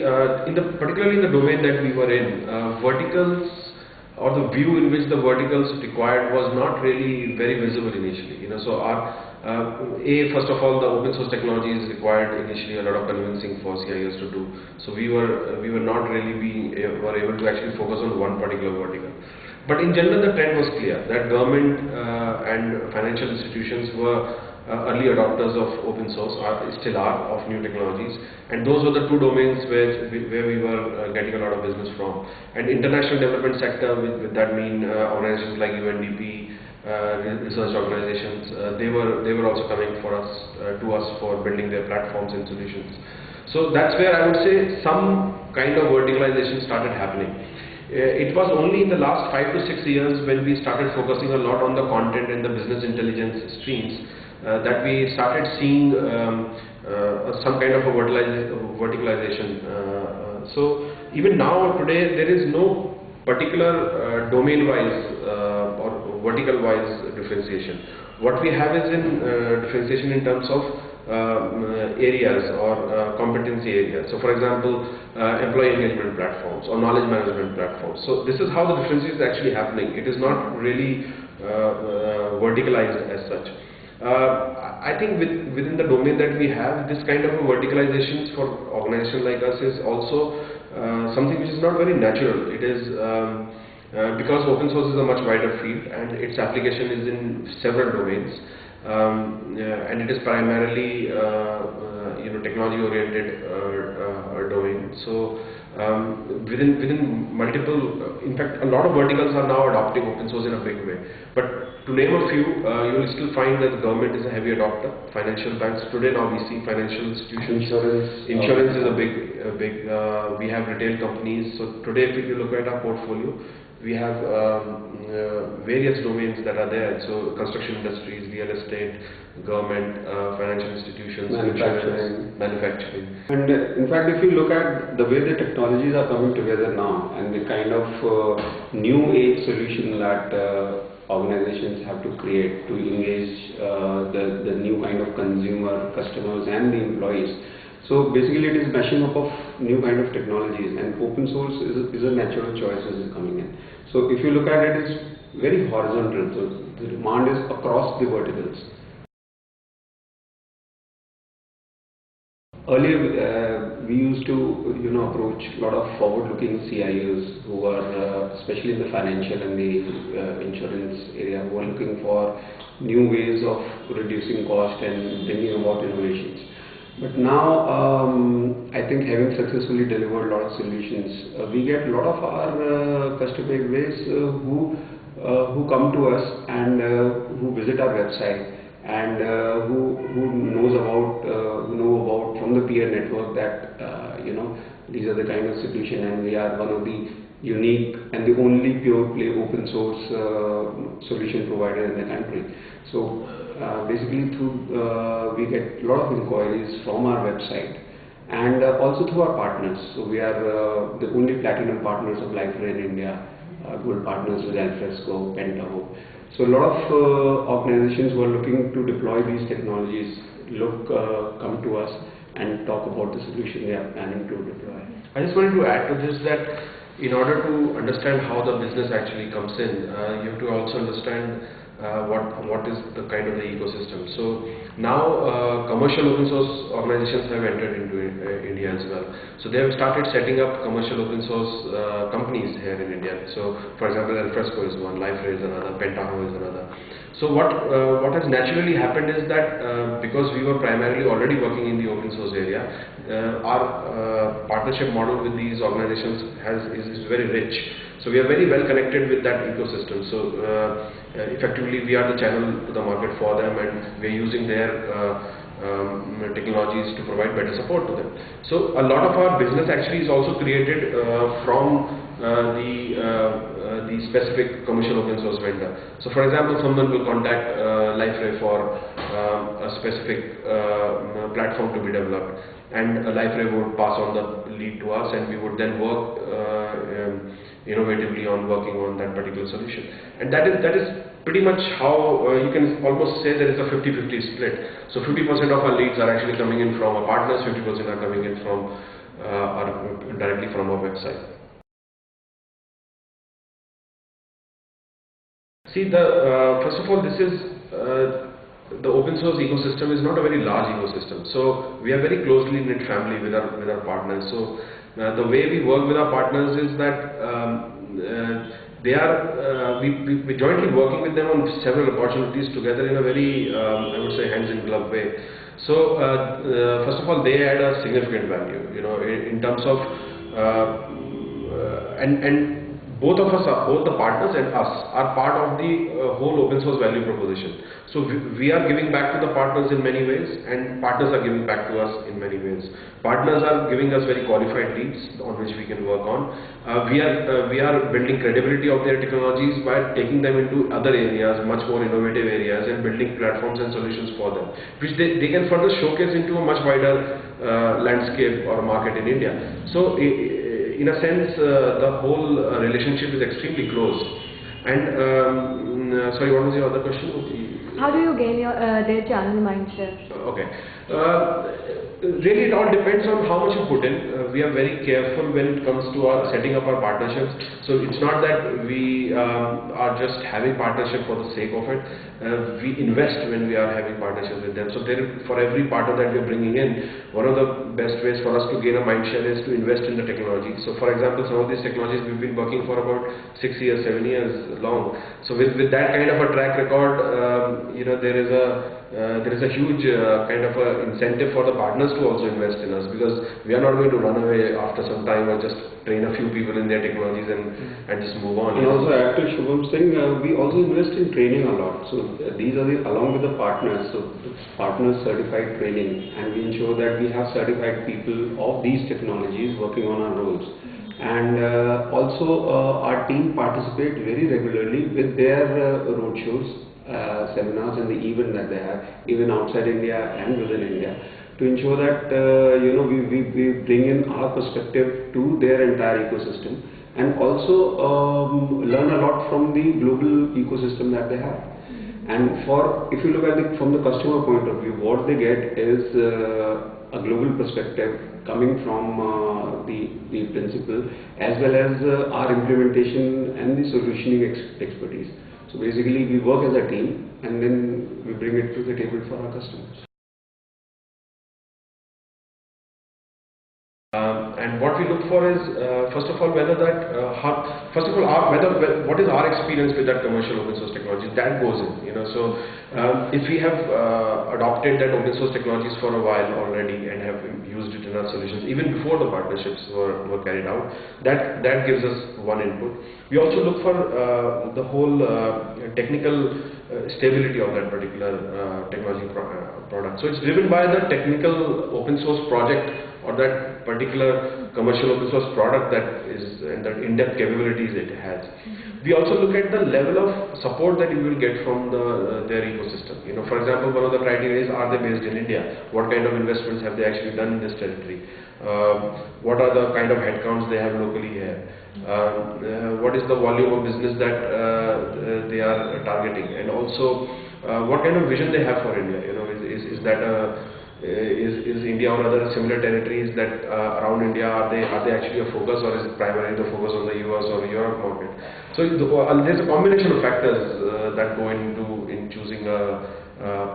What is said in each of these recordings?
particularly in the domain that we were in, verticals or the view in which the verticals required was not really very visible initially. So first of all, the open source technology is required initially a lot of convincing for CIOs to do. So we were not really were able to actually focus on one particular vertical. But in general, the trend was clear that government and financial institutions were early adopters of open source, still are, of new technologies, and those were the two domains where we were getting a lot of business from. And international development sector, with that mean organizations like UNDP, research organizations, they were also coming to us for building their platforms and solutions. So that's where I would say some kind of verticalization started happening. It was only in the last 5 to 6 years when we started focusing a lot on the content and the business intelligence streams that we started seeing some kind of a verticalization. So even now, today, there is no particular domain-wise or vertical-wise differentiation. What we have is differentiation in terms of areas or competency areas. So for example, employee engagement platforms or knowledge management platforms. So this is how the difference is actually happening. It is not really verticalized as such. I think within the domain that we have, this kind of a verticalizations for organizations like us is also something which is not very natural. It is because open source is a much wider field and its application is in several domains, and it is primarily technology oriented domain. So within multiple, in fact, a lot of verticals are now adopting open source in a big way. But to name a few, you will still find that the government is a heavy adopter. Financial banks today, now we see financial institutions. Insurance is a big. We have retail companies. So today, if you look at our portfolio, we have various domains that are there. So construction industries, real estate, government, financial institutions, manufacturing. And in fact, if you look at the way the technologies are coming together now and the kind of new age solution that organizations have to create to engage the new kind of consumer, customers and the employees. So basically it is mashing up of new kind of technologies, and open source is a natural choice as is coming in. So if you look at it, it's very horizontal. So the demand is across the verticals. Earlier, we used to approach a lot of forward-looking CIOs who are, especially in the financial and the insurance area, who are looking for new ways of reducing cost and bringing about innovations. But now, I think having successfully delivered a lot of solutions, we get a lot of our customer base who come to us and who visit our website, and who know about from the peer network that these are the kind of solution, and we are one of the unique and the only pure play open source solution provider in the country. So basically we get a lot of inquiries from our website and also through our partners. So we are the only platinum partners of Liferay in India, gold partners with Alfresco, Pentaho. So a lot of organizations who are looking to deploy these technologies come to us and talk about the solution they are planning to deploy. I just wanted to add to this that in order to understand how the business actually comes in, you have to also understand what is the kind of the ecosystem. So now commercial open source organizations have entered into India as well. So they have started setting up commercial open source companies here in India. So for example, Alfresco is one, Liferay is another, Pentaho is another. So what has naturally happened is that because we were primarily already working in the open source area, our partnership model with these organizations is very rich. So we are very well connected with that ecosystem. So effectively we are the channel to the market for them, and we are using their technologies to provide better support to them. So a lot of our business actually is also created from the specific commercial open source vendor. So for example, someone will contact Liferay for a specific platform to be developed, and Liferay would pass on the lead to us, and we would then work innovatively on working on that particular solution. And that is pretty much how you can almost say that it's a 50-50 split. So 50% of our leads are actually coming in from our partners, 50% are coming in from our directly from our website. See, first of all, this is the open source ecosystem is not a very large ecosystem. So we are very closely knit family with our partners. So the way we work with our partners is that we jointly working with them on several opportunities together in a very I would say hands in glove way. So first of all, they add a significant value, in terms of and both of us, both the partners and us, are part of the whole open source value proposition. So we are giving back to the partners in many ways, and partners are giving back to us in many ways. Partners are giving us very qualified leads on which we can work on. We are building credibility of their technologies by taking them into other areas, much more innovative areas, and building platforms and solutions for them, which they can further showcase into a much wider landscape or market in India. So in a sense, the whole relationship is extremely close. And sorry, what was your other question? How do you gain their channel mindshare? Okay. Really, it all depends on how much you put in. We are very careful when it comes to setting up our partnerships. So it's not that we are just having partnership for the sake of it. We invest when we are having partnerships with them. So for every partner that we are bringing in, one of the best ways for us to gain a mind share is to invest in the technology. So for example, some of these technologies we've been working for about 6 years, 7 years long. So with that kind of a track record, there is a huge kind of a incentive for the partners to also invest in us, because we are not going to run away after some time or just train a few people in their technologies and just move on. And also, after Shubham's thing, we also invest in training a lot. So these are along with the partners. So partners certified training, and we ensure that we have certified people of these technologies working on our roles. And also our team participate very regularly with their roadshows, seminars, and the event that they have, even outside India and within India, to ensure that we bring in our perspective to their entire ecosystem, and also learn a lot from the global ecosystem that they have. And if you look at it from the customer point of view, what they get is a global perspective coming from the principal, as well as our implementation and the solutioning expertise. So basically, we work as a team, and then we bring it to the table for our customers. And what we look for is, first of all, what is our experience with that commercial open source technology that goes in. So if we have adopted that open source technologies for a while already and have used it in our solutions even before the partnerships were carried out, that gives us one input. We also look for the whole technical stability of that particular technology product. So it's driven by the technical open source project or that particular commercial open source product that is, and the in-depth capabilities it has. We also look at the level of support that you will get from their ecosystem. For example, one of the criteria is, are they based in India? What kind of investments have they actually done in this territory? What are the kind of headcounts they have locally here? What is the volume of business that they are targeting? And also, what kind of vision they have for India? Is India or other similar territories that around India, are they actually a focus, or is it primarily the focus on the US or Europe market? So there's a combination of factors that go in choosing a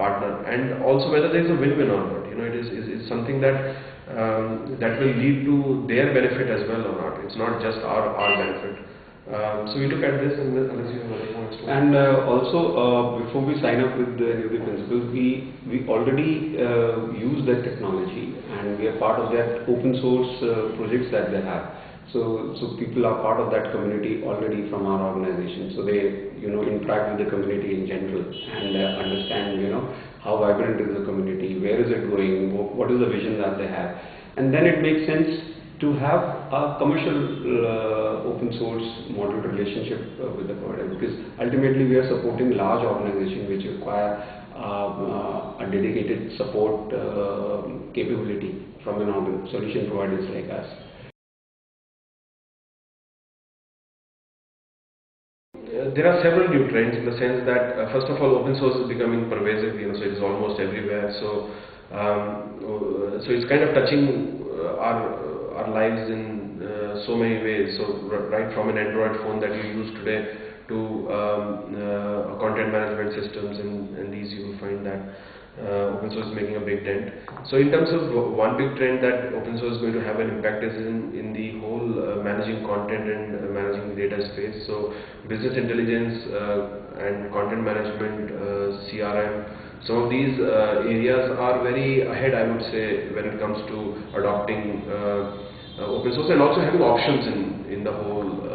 partner, and also whether there's a win-win or not. It is something that will lead to their benefit as well or not. It's not just our benefit. So we look at this, and unless you have other points. And also, before we sign up with any of the principals, we already use that technology, and we are part of that open source projects that they have. So people are part of that community already from our organization. So they interact with the community in general and understand how vibrant is the community, where is it going, what is the vision that they have, and then it makes sense to have a commercial open source model relationship with the provider, because ultimately we are supporting large organizations which require a dedicated support capability from solution providers like us. There are several new trends, in the sense that first of all, open source is becoming pervasive. So it is almost everywhere. So it's kind of touching our our lives in so many ways. So right from an Android phone that you use today to content management systems, and these you will find that open source is making a big dent. So in terms of one big trend that open source is going to have an impact is in the whole managing content and managing data space. So business intelligence and content management, CRM, some of these areas are very ahead, I would say, when it comes to adopting open source and also having options in the whole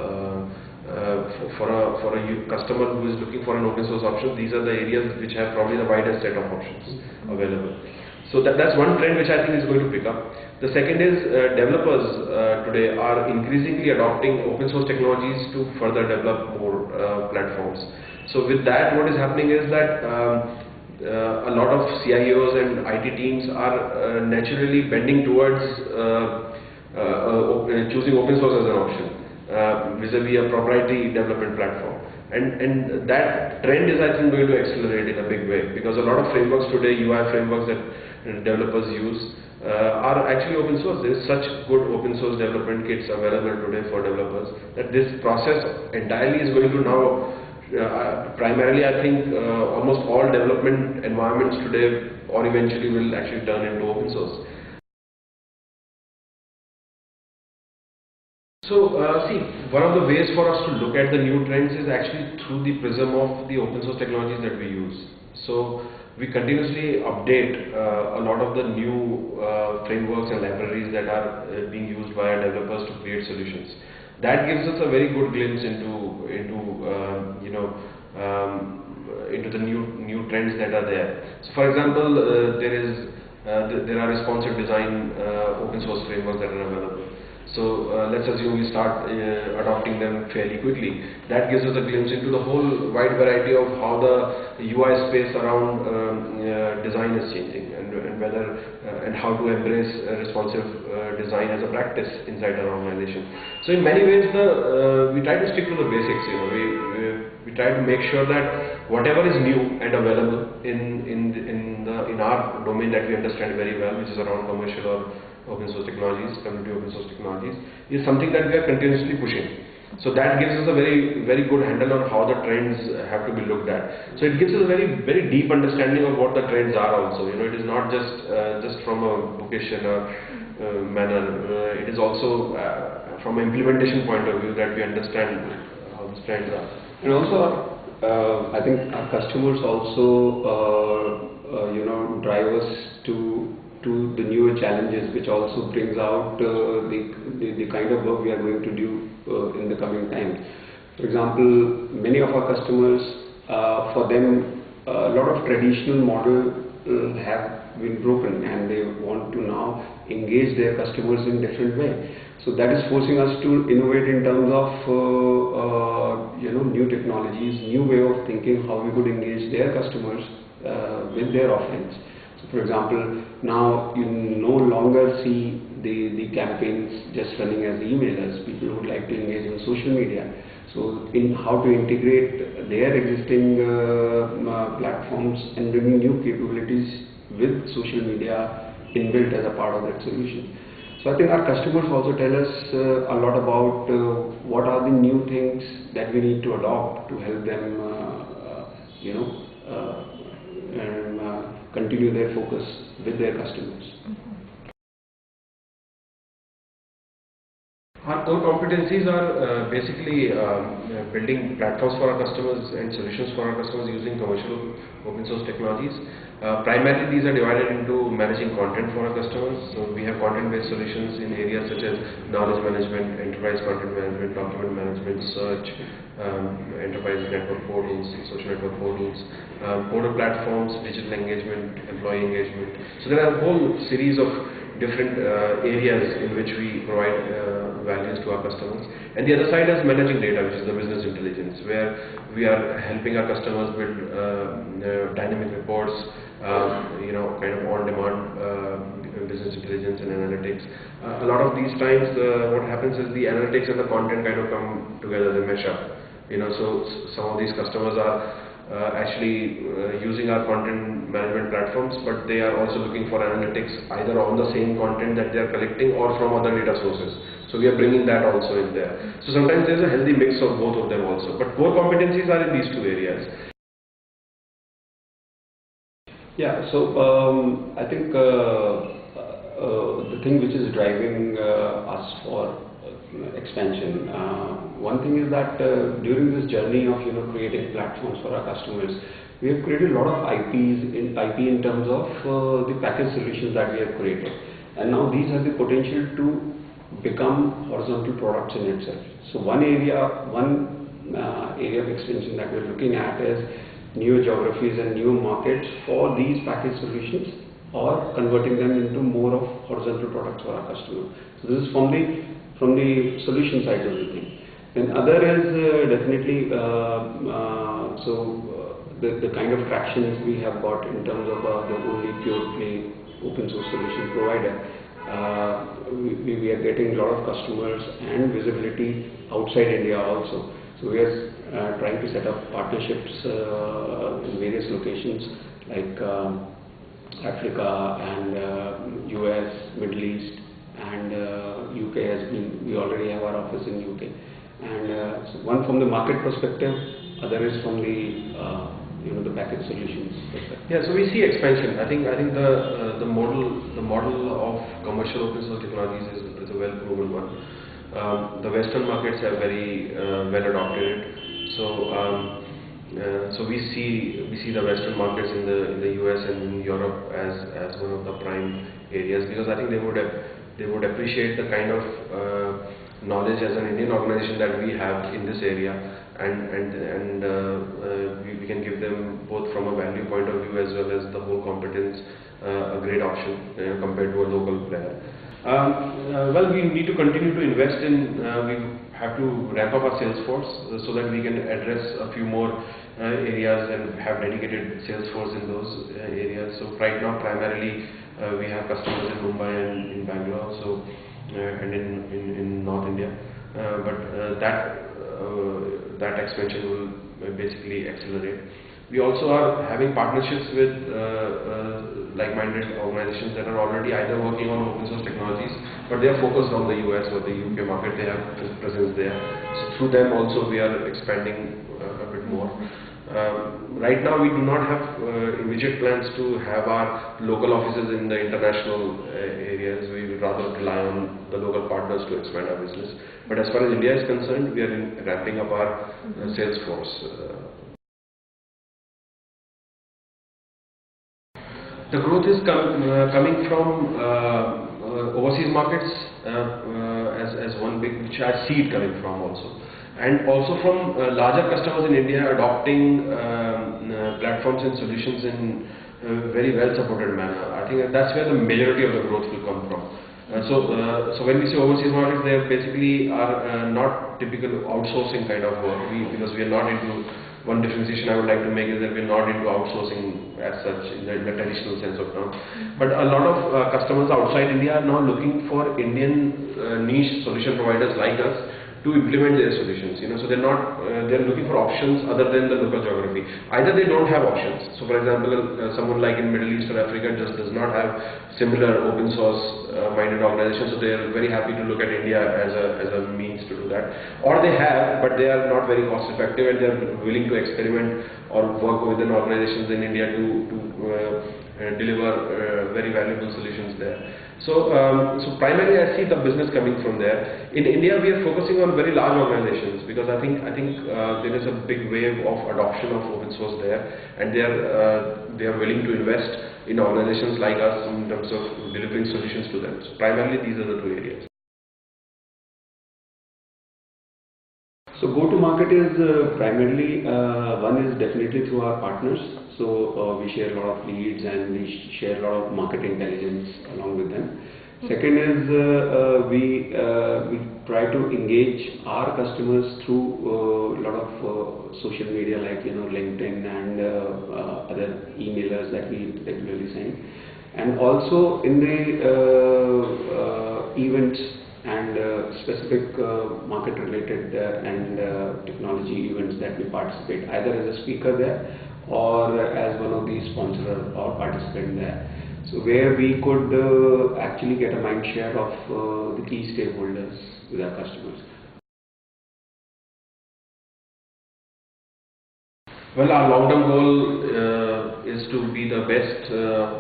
for a customer who is looking for an open source option. These are the areas which have probably the widest set of options available. So that's one trend which I think is going to pick up. The second is developers today are increasingly adopting open source technologies to further develop more platforms. So with that, what is happening is that a lot of CIOs and IT teams are naturally bending towards choosing open source as an option vis-a-vis a proprietary development platform. And that trend is, I think, going to accelerate in a big way, because a lot of frameworks today, UI frameworks that developers use, are actually open source. There is such good open source development kits available today for developers that this process entirely is going to now, primarily I think almost all development environments today or eventually will actually turn into open source. So see, one of the ways for us to look at the new trends is actually through the prism of the open source technologies that we use. So we continuously update a lot of the new frameworks and libraries that are being used by our developers to create solutions. That gives us a very good glimpse into the new trends that are there. So for example, there are responsive design open source frameworks that are available. So let's assume we start adopting them fairly quickly. That gives us a glimpse into the whole wide variety of how the UI space around design is changing, and whether and how to embrace responsive design as a practice inside our organization. So in many ways, we try to stick to the basics. We try to make sure that whatever is new and available in our domain that we understand very well, which is around commercial or open source technologies, community open source technologies, is something that we are continuously pushing. So that gives us a very, very good handle on how the trends have to be looked at. So it gives us a very, very deep understanding of what the trends are also. It is not just from a bookish manner. It is also from an implementation point of view that we understand how the trends are. And also, I think our customers also, drive us to the newer challenges, which also brings out the kind of work we are going to do in the coming time. For example, many of our customers, for them, a lot of traditional model have been broken, and they want to now engage their customers in different way. So that is forcing us to innovate in terms of new technologies, new way of thinking, how we could engage their customers with their offerings. For example, now you no longer see the campaigns just running as emailers. People would like to engage in social media. So in how to integrate their existing platforms and bringing new capabilities with social media inbuilt as a part of that solution. So I think our customers also tell us a lot about what are the new things that we need to adopt to help them continue their focus with their customers. Our core competencies are basically building platforms for our customers and solutions for our customers using commercial open source technologies. Primarily, these are divided into managing content for our customers. So we have content-based solutions in areas such as knowledge management, enterprise content management, document management, search, enterprise network portals, social network portals, border platforms, digital engagement, employee engagement. So there are a whole series of different areas in which we provide values to our customers. And the other side is managing data, which is the business intelligence, where we are helping our customers build dynamic reports, kind of on-demand business intelligence and analytics. A lot of these times, what happens is the analytics and the content kind of come together, they mesh up. So some of these customers are actually using our content management platforms, but they are also looking for analytics either on the same content that they are collecting or from other data sources. So we are bringing that also in there. So sometimes there is a healthy mix of both of them also. But core competencies are in these two areas. Yeah, so I think the thing which is driving us for expansion, one thing is that during this journey of creating platforms for our customers, we have created a lot of IP in terms of the package solutions that we have created, and now these have the potential to become horizontal products in itself. So one area of extension that we are looking at is new geographies and new markets for these package solutions, or converting them into more of horizontal products for our customer. So this is from the solution side of the thing. Then other is definitely the kind of traction we have got in terms of the only pure play open source solution provider. We are getting a lot of customers and visibility outside India also. So we are trying to set up partnerships in various locations like Africa and US, Middle East, and UK has been. We already have our office in UK. And so one from the market perspective, other is from the the package solutions perspective. Yeah, so we see expansion. I think the model of commercial open source technologies is a well proven one. The Western markets have very well adopted it. So we see the Western markets in the US and in Europe as one of the prime areas, because I think they would appreciate the kind of knowledge as an Indian organization that we have in this area, and we can give them both from a value point of view as well as the whole competence a great option compared to a local player. Well, we need to continue to invest in. We have to ramp up our sales force so that we can address a few more areas and have dedicated sales force in those areas. So right now, primarily, we have customers in Mumbai and in Bangalore, and in North India. But that expansion will basically accelerate. We also are having partnerships with like-minded organizations that are already either working on open source technologies, but they are focused on the US or the UK market. They have presence there. So through them also we are expanding a bit more. Right now we do not have immediate plans to have our local offices in the international areas. We would rather rely on the local partners to expand our business. But as far as India is concerned, we are ramping up our sales force. The growth is coming from overseas markets as one big, which I see it coming from also, and also from larger customers in India adopting platforms and solutions in a very well supported manner. I think that's where the majority of the growth will come from. So when we say overseas markets, they basically are not typical outsourcing kind of work, because we are not into. One differentiation I would like to make is that we are not into outsourcing as such in the traditional sense of term. But a lot of customers outside India are now looking for Indian niche solution providers like us to implement their solutions. So they're looking for options other than the local geography. Either they don't have options. So for example, someone like in Middle East or Africa just does not have similar open source minded organizations, so they are very happy to look at India as a means to do that. Or they have, but they are not very cost effective, and they are willing to experiment or work within organizations in India to deliver very valuable solutions there. So primarily I see the business coming from there. In India, we are focusing on very large organizations, because I think there is a big wave of adoption of open source there, and they are willing to invest in organizations like us in terms of delivering solutions to them. So primarily these are the two areas. So go-to-market is primarily, one is definitely through our partners. So we share a lot of leads and we share a lot of market intelligence along with them. Second is we try to engage our customers through a lot of social media like LinkedIn and other emailers that we regularly send, and also in the events and specific market-related and technology events that we participate, either as a speaker there or as one of the sponsor or participant there. So where we could actually get a mind share of the key stakeholders with our customers. Well, our long-term goal is to be the best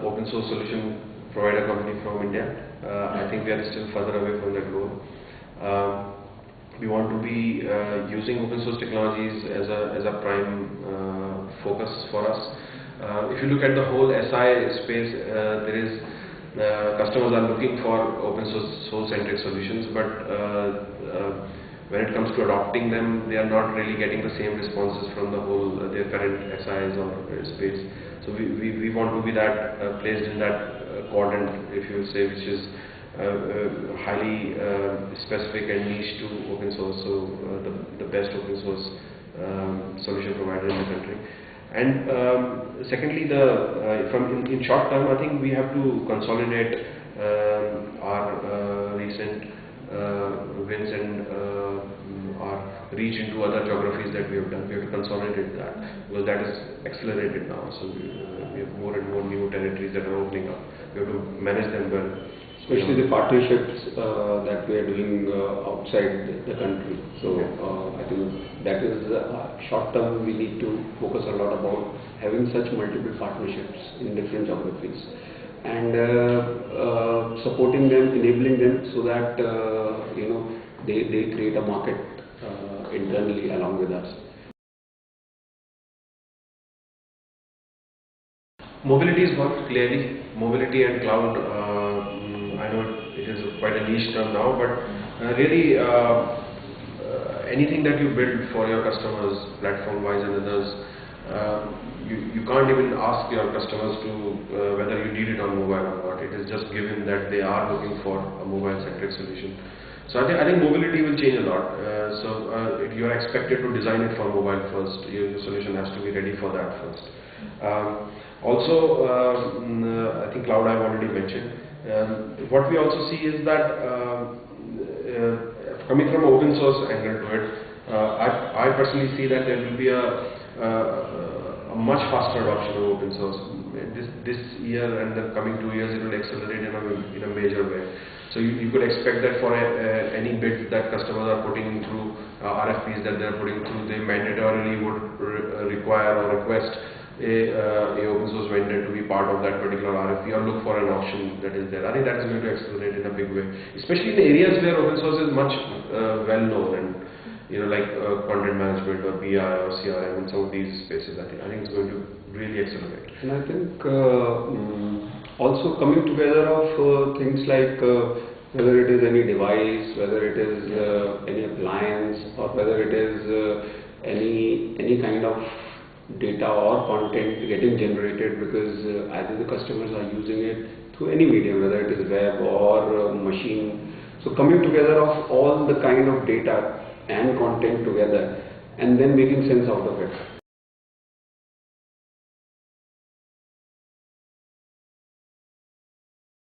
open source solution provider company from India. I think we are still further away from that goal. We want to be using open source technologies as a prime focus for us. If you look at the whole SI space, there is customers are looking for open source centric solutions, but when it comes to adopting them, they are not really getting the same responses from the whole their current SIs or space. So we want to be that placed in that quadrant, if you say, which is highly specific and niche to open source. So the best open source solution provider in the country. And secondly, in short term, I think we have to consolidate our recent wins and our reach into other geographies that we have done. We have to consolidate that because that is accelerated now. So we have more and more new territories that are opening up. We have to manage them well. Especially the partnerships that we are doing outside the country. So I think that is short term. We need to focus a lot about having such multiple partnerships in different geographies and supporting them, enabling them so that they create a market internally along with us. Mobility is one, clearly. Mobility and cloud. I know it is quite a niche term now, but really anything that you build for your customers, platform-wise and others, you can't even ask your customers to whether you need it on mobile or not. It is just given that they are looking for a mobile-centric solution. So I think mobility will change a lot. You are expected to design it for mobile first. Your solution has to be ready for that first. I think cloud I've already mentioned. What we also see is that coming from open source angle to it, I personally see that there will be a much faster adoption of open source. This year and the coming 2 years, it will accelerate in a major way. So you could expect that for any bids that customers are putting through, RFPs that they are putting through, they mandatorily would require or request a open source vendor to be part of that particular RFP or look for an option that is there. I think that is going to accelerate in a big way, especially in areas where open source is much well known, and like content management or BI or CRM and some of these spaces. I think it's going to really accelerate. And I think also coming together of things like whether it is any device, whether it is any appliance, or whether it is any kind of data or content getting generated, because either the customers are using it through any medium, whether it is web or machine. So coming together of all the kind of data and content together and then making sense out of it.